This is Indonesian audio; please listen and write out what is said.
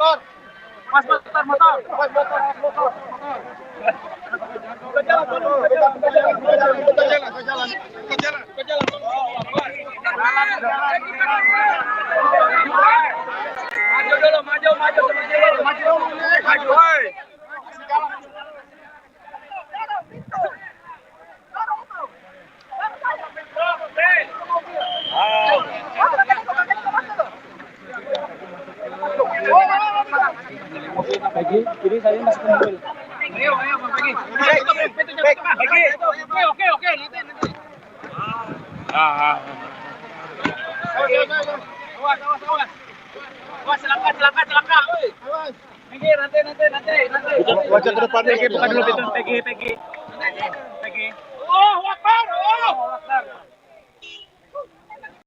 Mas, motor. Maju. Pagi, jadi saya masuk ke mobil. Ayo, Pagi. Oke, nanti. Awas, celaka. Minggir, nanti. Baca ke depan, Pegi, buka dulu pintu, Pegi.